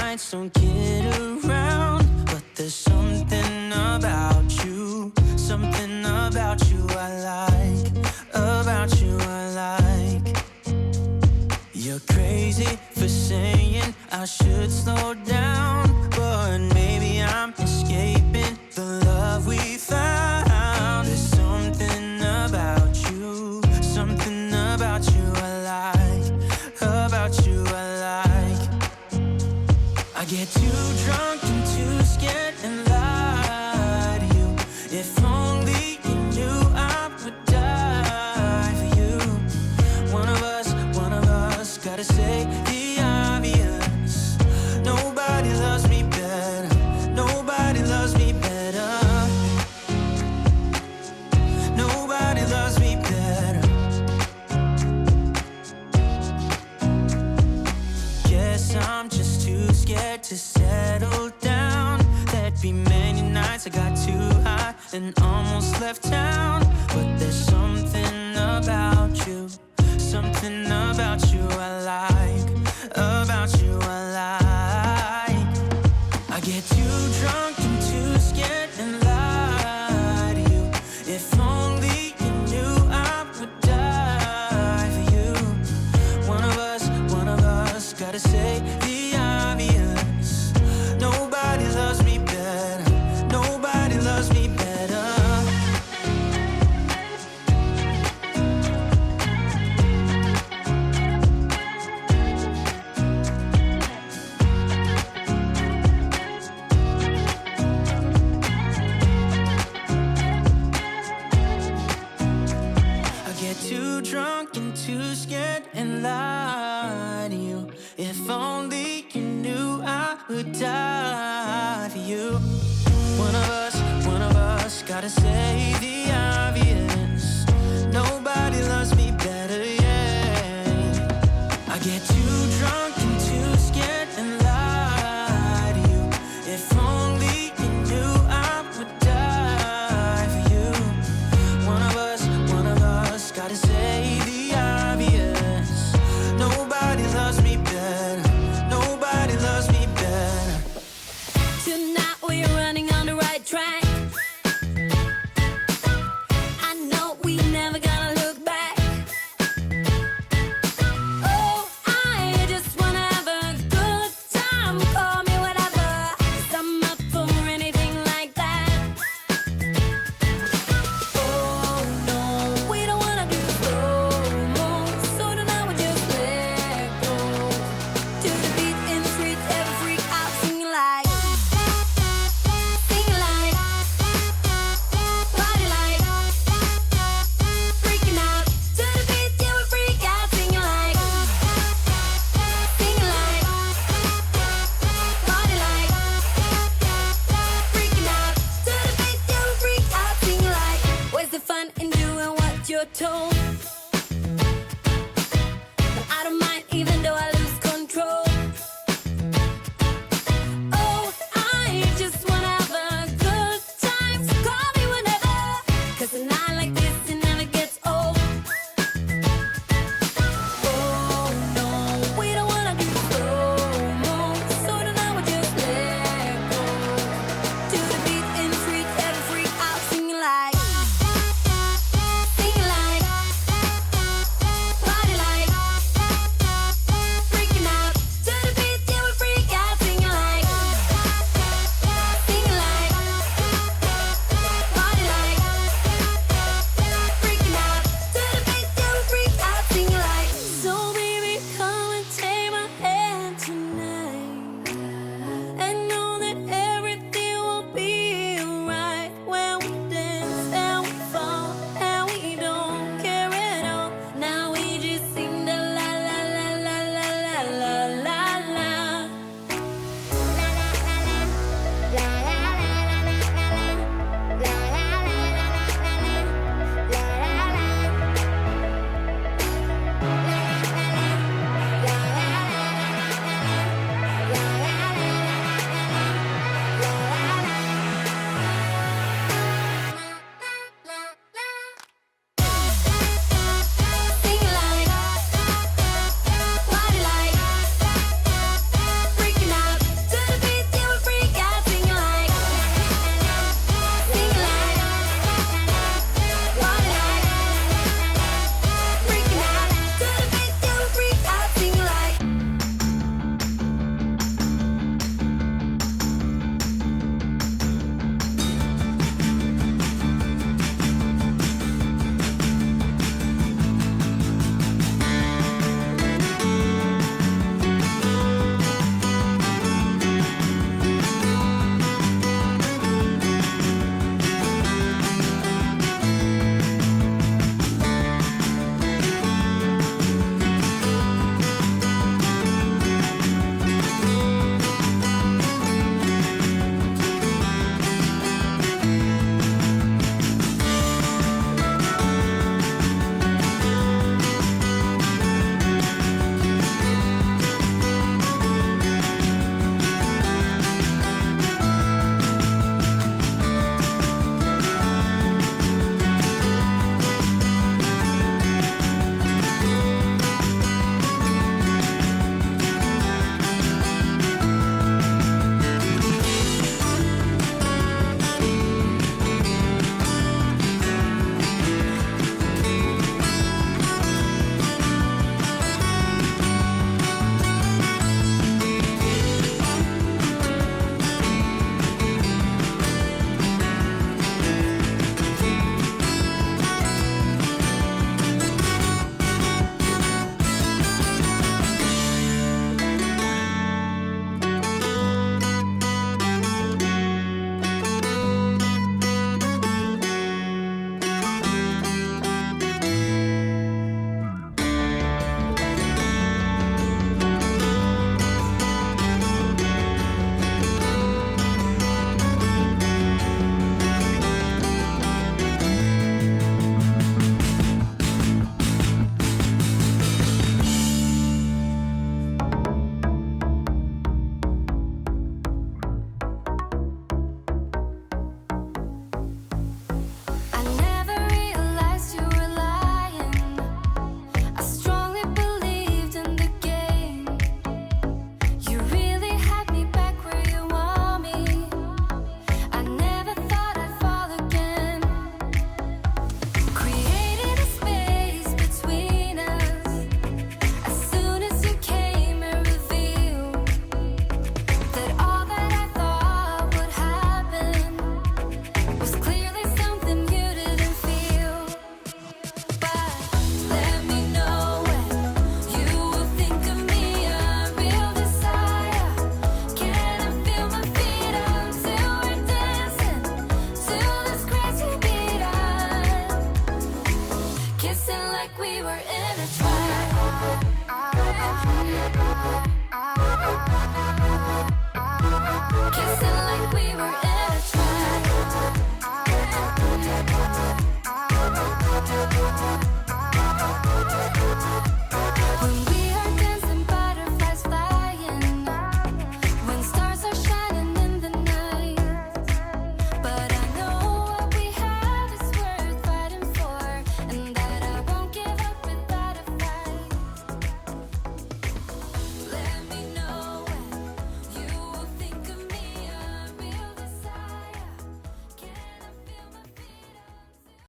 nights don't get around, but there's something about you, something about you I like, about you I like. You're crazy for saying I should slow down, but maybe I'm escaping the love we found. There's something about you, something about you I like, about you I like. I get too drunk and too scared and lie to you. If only you knew I would die for you. One of us gotta say the obvious. Nobody loves me better, nobody loves me better, nobody loves me better. Guess I'm just too scared to settle down. There'd be many nights I got too high and almost left town, but there's something about you, something about you I like, about you I like. I get too drunk and too scared and lie to you. If only you knew I would die for you. One of us gotta say the obvious. Nobody loves me better, nobody loves me better. I get too drunk and too scared and lie to you. If only you knew I would die for you. One of us gotta say the obvious. Nobody loves me better, yeah. I get too drunk and too scared and lie to you. If only you knew I would die for you. One of us gotta say the obvious. Nobody loves me better, nobody loves me better. Tonight we're running on the right track. que se